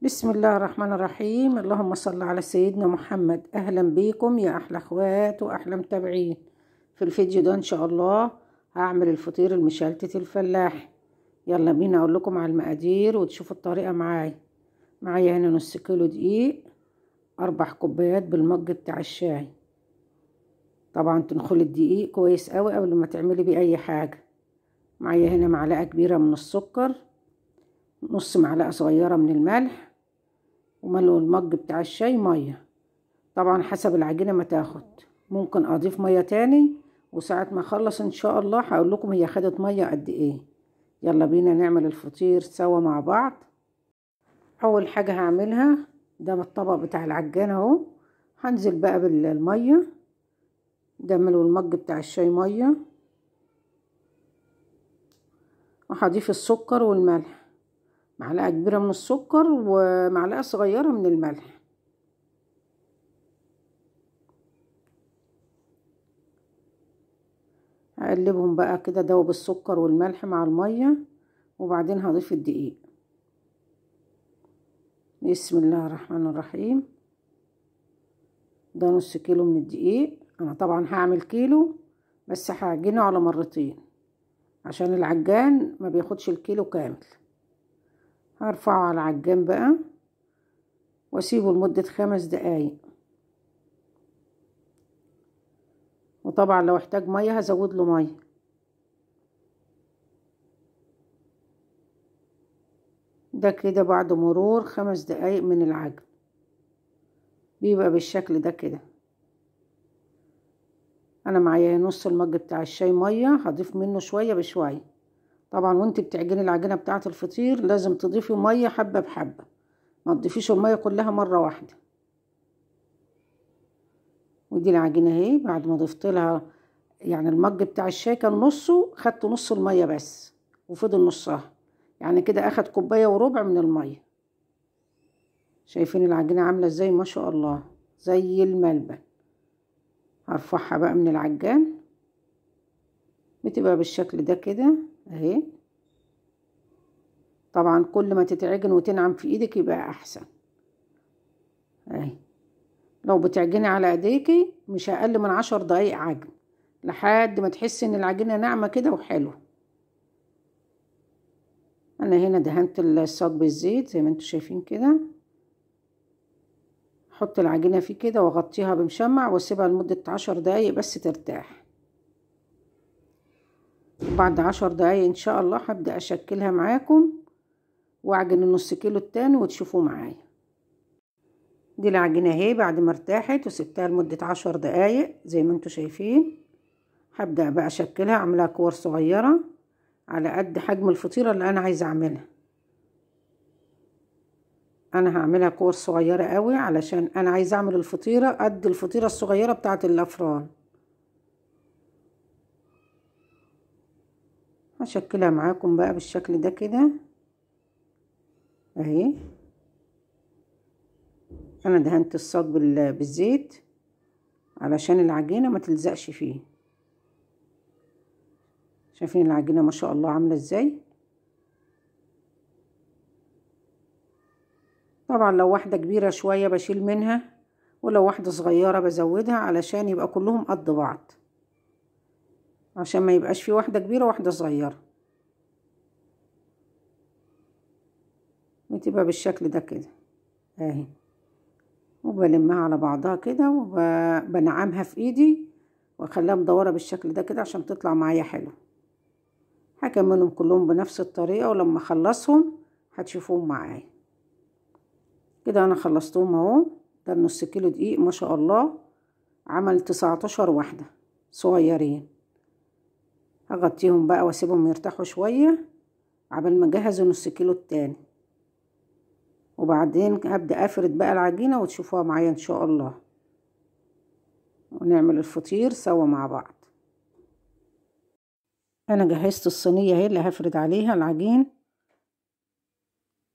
بسم الله الرحمن الرحيم. اللهم صل على سيدنا محمد. اهلا بيكم يا احلى اخوات واحلى متابعين. في الفيديو ده ان شاء الله هعمل الفطير المشلتت الفلاحي. يلا بينا اقول لكم على المقادير وتشوفوا الطريقه معايا هنا نص كيلو دقيق، 4 كوبايات بالمج بتاع الشاي. طبعا تنخلي الدقيق كويس قوي قبل ما تعملي بيه اي حاجه. معايا هنا معلقه كبيره من السكر، نص معلقه صغيره من الملح، وملو المج بتاع الشاي ميه. طبعا حسب العجينه ما تاخد، ممكن اضيف ميه تاني، وساعة ما اخلص ان شاء الله هقول لكم هي خدت ميه قد ايه. يلا بينا نعمل الفطير سوا مع بعض. اول حاجه هعملها ده الطبق بتاع العجانه اهو. هنزل بقى بالميه ده، ملو المج بتاع الشاي ميه، وهضيف السكر والملح، معلقه كبيره من السكر ومعلقه صغيره من الملح. هقلبهم بقى كده، دوب السكر والملح مع الميه، وبعدين هضيف الدقيق. بسم الله الرحمن الرحيم. ده نص كيلو من الدقيق. انا طبعا هعمل كيلو بس هعجنه على مرتين عشان العجان ما بياخدش الكيلو كامل. هرفعه على العجان بقى واسيبه لمدة 5 دقايق، وطبعا لو احتاج مية هزود له مية. ده كده بعد مرور 5 دقايق من العجن بيبقى بالشكل ده كده. انا معايا نص المج بتاع الشاي مية، هضيف منه شوية بشوية. طبعا وانت بتعجني العجينة بتاعة الفطير لازم تضيفي مية حبة بحبة، ما تضيفيش المية كلها مرة واحدة. ودي العجينة اهي بعد ما ضفت لها، يعني المج بتاع الشاي كان نصه، خدت نص المية بس وفضل نصها، يعني كده اخد كوباية وربع من المية. شايفين العجينة عاملة ازاي؟ ما شاء الله زي الملبن. هرفعها بقى من العجان، بتبقى بالشكل ده كده اهي. طبعا كل ما تتعجن وتنعم في ايدك يبقى احسن اهي. لو بتعجني على ايديكي مش اقل من 10 دقايق عجن لحد ما تحسي ان العجينة ناعمة كده وحلوة. انا هنا دهنت الصاج بالزيت زي ما انتوا شايفين كده. احط العجينة فيه كده واغطيها بمشمع واسيبها لمدة 10 دقايق بس ترتاح. وبعد 10 دقايق ان شاء الله هبدأ اشكلها معاكم واعجن النص كيلو التاني وتشوفوا معايا. دي العجينة اهي بعد ما ارتاحت وسبتها لمدة 10 دقايق زي ما انتوا شايفين. هبدأ بقى اشكلها، اعملها كور صغيرة على قد حجم الفطيرة اللي انا عايزة اعملها. انا هعملها كور صغيرة قوي علشان انا عايزة اعمل الفطيرة قد الفطيرة الصغيرة بتاعة الافران. هشكلها معاكم بقى بالشكل ده كده اهي. انا دهنت الصاج بالزيت علشان العجينة ما تلزقش فيه. شايفين العجينة ما شاء الله عاملة ازاي؟ طبعا لو واحدة كبيرة شوية بشيل منها، ولو واحدة صغيرة بزودها علشان يبقى كلهم قد بعض، عشان ما يبقاش في واحدة كبيرة وواحدة صغيرة. بتبقى بالشكل ده كده اهي. وبلمها على بعضها كده وبنعمها في ايدي واخليها مدورة بالشكل ده كده عشان تطلع معايا حلو. هكملهم كلهم بنفس الطريقة، ولما اخلصهم هتشوفوهم معايا كده. انا خلصتهم اهو. ده النص كيلو دقيق ما شاء الله عمل 19 واحدة صغيرين. هغطيهم بقى واسيبهم يرتاحوا شوية عبال ما اجهز النص كيلو التاني، وبعدين هبدأ افرد بقى العجينة وتشوفوها معايا ان شاء الله، ونعمل الفطير سوا مع بعض. انا جهزت الصينية اهي اللي هفرد عليها العجين.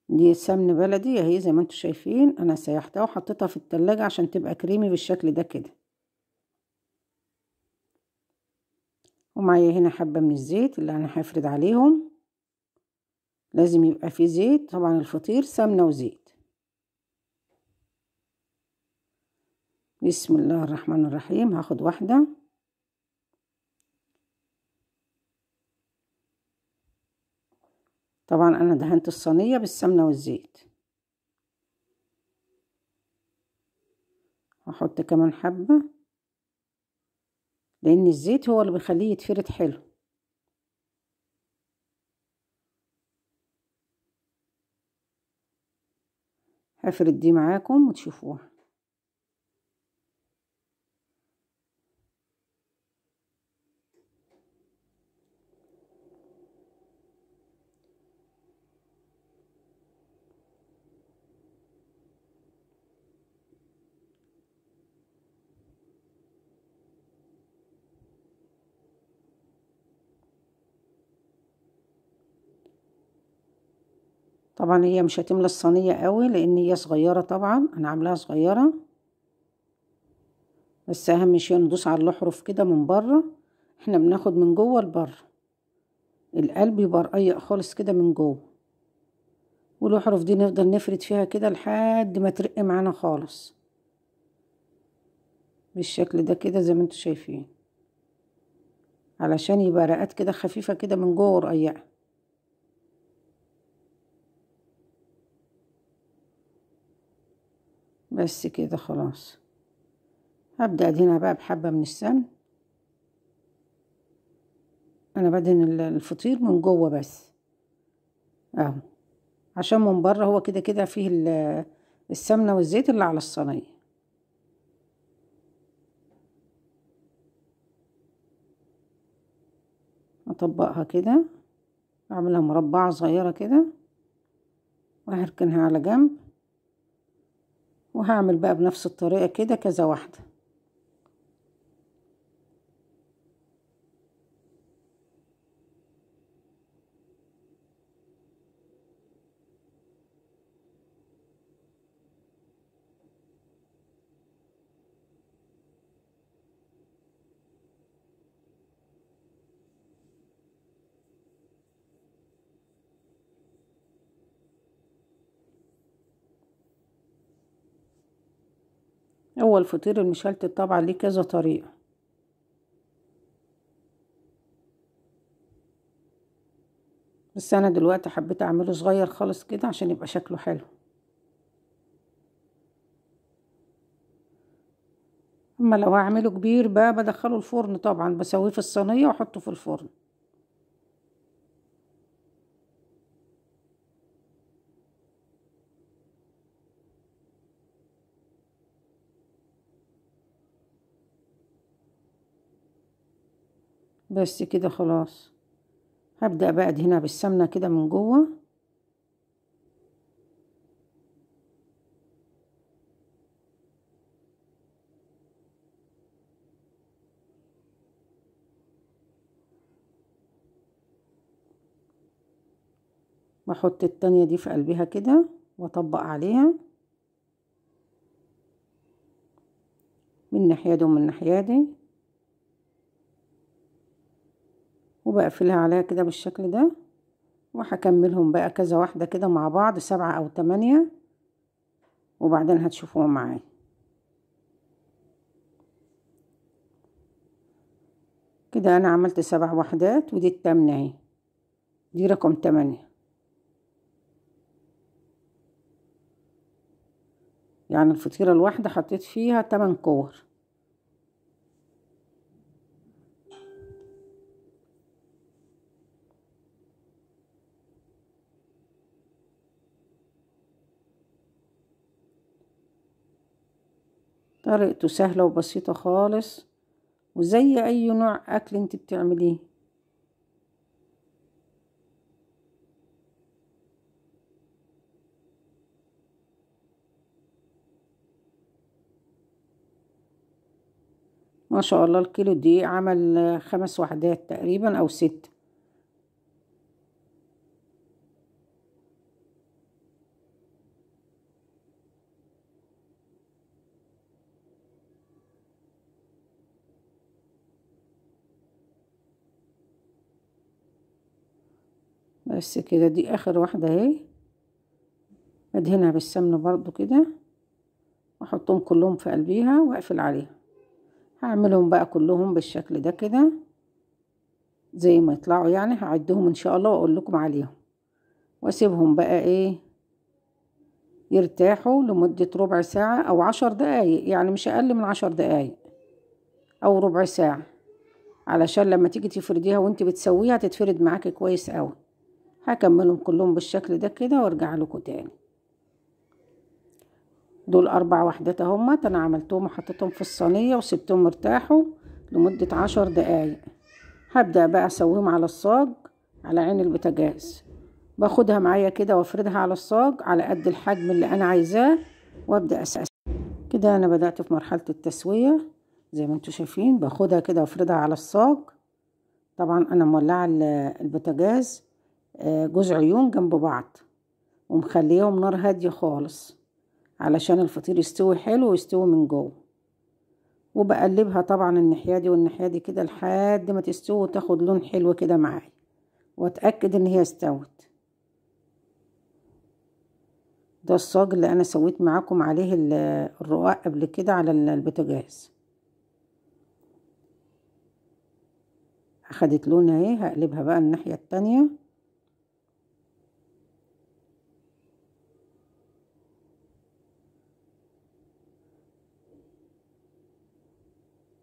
دي سمن بلدي اهي زي ما انتوا شايفين. انا سيحتها وحطيتها في التلاجة عشان تبقى كريمي بالشكل ده كده. ومعايا هنا حبة من الزيت اللي انا هفرد عليهم. لازم يبقى فيه زيت، طبعا الفطير سمنة وزيت. بسم الله الرحمن الرحيم. هاخد واحدة طبعا انا دهنت الصينية بالسمنة والزيت، هحط كمان حبة لان الزيت هو اللي بيخليه يتفرد حلو. هفرد دي معاكم وتشوفوها. طبعا هي مش هتملى الصينية قوي لان هي صغيرة، طبعا انا عاملاها صغيرة، بس اهم شيء ندوس على الاحرف كده من بره. احنا بناخد من جوه لبره، القلب يبقى رقيق خالص كده من جوه، والاحرف دي نفضل نفرد فيها كده لحد ما ترق معانا خالص بالشكل ده كده زي ما انتوا شايفين، علشان يبقى رقات كده خفيفة كده من جوه ورقيقة. بس كده خلاص. هبدأ ادهنها بقى بحبة من السمن. انا بدهن الفطير من جوه بس اهو، عشان من بره هو كده كده فيه السمنة والزيت اللي على الصينية. اطبقها كده، اعملها مربعة صغيرة كده وهركنها على جنب، وهعمل بقى بنفس الطريقة كده كذا واحدة. هو الفطير المشلتت طبعا ليه كذا طريقة، بس انا دلوقتي حبيت اعمله صغير خالص كده عشان يبقى شكله حلو. اما لو هعمله كبير بقى بدخله الفرن، طبعا بسويه في الصينية واحطه في الفرن. بس كده خلاص. هبدأ بقى ادهنها بالسمنة كده من جوه. واحط التانية دي في قلبها كده واطبق عليها من ناحية دي ومن ناحية دي، وبقفلها عليها كده بالشكل ده. وهكملهم بقى كذا واحدة كده مع بعض، 7 أو 8، وبعدين هتشوفوهم معايا. كده أنا عملت 7 وحدات، ودي التامنة اهي، دي رقم 8. يعني الفطيرة الواحدة حطيت فيها 8 كور. طريقته سهلة وبسيطة خالص، وزي أي نوع أكل انت بتعمليه. ما شاء الله الكيلو دي عمل 5 وحدات تقريبا أو 6. بس كده دي آخر واحدة اهي، بدهنها بالسمنة برضو كده واحطهم كلهم في قلبيها واقفل عليها. هعملهم بقى كلهم بالشكل ده كده زي ما يطلعوا، يعني هعدهم ان شاء الله واقول لكم عليهم، واسيبهم بقى ايه يرتاحوا لمدة ربع ساعة او 10 دقايق، يعني مش اقل من 10 دقايق او ربع ساعة، علشان لما تيجي تفرديها وانت بتسويها تتفرد معاكي كويس قوي. هكملهم كلهم بالشكل ده كده وارجع لكم تاني. دول 4 وحدات اهمت انا عملتهم وحطيتهم في الصينية وسبتهم يرتاحوا لمدة 10 دقايق. هبدأ بقى اسويهم على الصاج على عين البوتاجاز. باخدها معايا كده وافردها على الصاج على قد الحجم اللي انا عايزاه، وابدأ اسقسها كده. انا بدأت في مرحلة التسوية زي ما انتوا شايفين. باخدها كده وافردها على الصاج. طبعا انا مولعة البوتاجاز جوز عيون جنب بعض، ومخليهم نار هادية خالص علشان الفطير يستوي حلو ويستوي من جوه. وبقلبها طبعا الناحية دي والناحية دي كده لحد ما تستوي وتاخد لون حلو كده معايا، واتأكد ان هي استوت. ده الصاج اللي انا سويت معاكم عليه الرقاق قبل كده على البوتاجاز. اخدت لون اهي. هقلبها بقى الناحية التانية.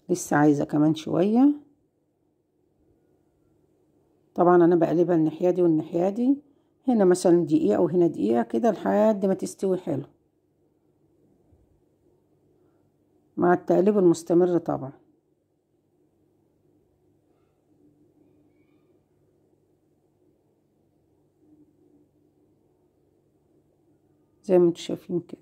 لسه عايزة كمان شوية. طبعا انا بقلبها الناحية دي والناحية دي، هنا مثلا دقيقة وهنا دقيقة كده لحد ما تستوي حلو، مع التقليب المستمر طبعا. زي ما انتوا شايفين كده.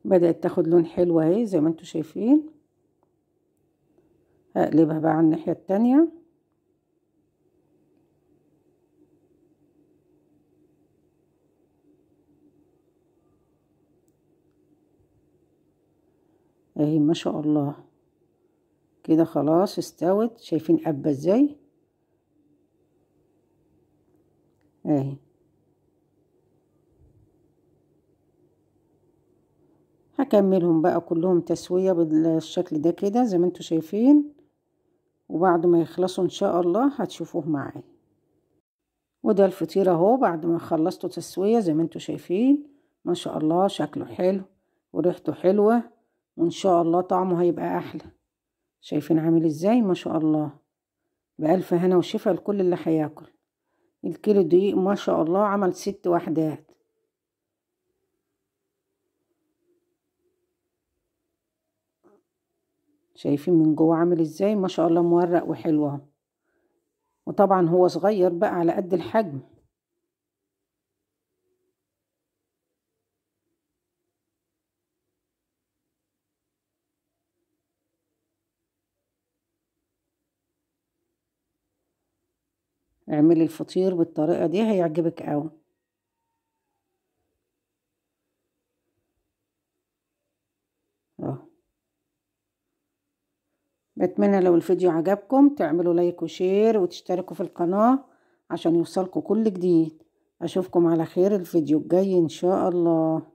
بدأت تاخد لون حلو اهي زي ما انتوا شايفين. هقلبها بقى على الناحية التانية. اهي ما شاء الله كده خلاص استوت. شايفين قبة ازاي اهي. هكملهم بقى كلهم تسوية بالشكل ده كده زي ما انتوا شايفين، وبعد ما يخلصوا ان شاء الله هتشوفوه معايا. وده الفطير اهو بعد ما خلصته تسوية زي ما انتوا شايفين. ما شاء الله شكله حلو وريحته حلوة، وان شاء الله طعمه هيبقى احلى. شايفين عامل ازاي ما شاء الله. بألف هنا وشفا لكل اللي هياكل. الكيلو دقيق ما شاء الله عمل 6 وحدات. شايفين من جوه عامل ازاي ما شاء الله مورق وحلو اهو. وطبعا هو صغير بقى على قد الحجم. اعملي الفطير بالطريقة دي هيعجبك قوي. اهو. بتمنى لو الفيديو عجبكم تعملوا لايك وشير وتشتركوا في القناة عشان يوصلكوا كل جديد. اشوفكم على خير الفيديو الجاي ان شاء الله.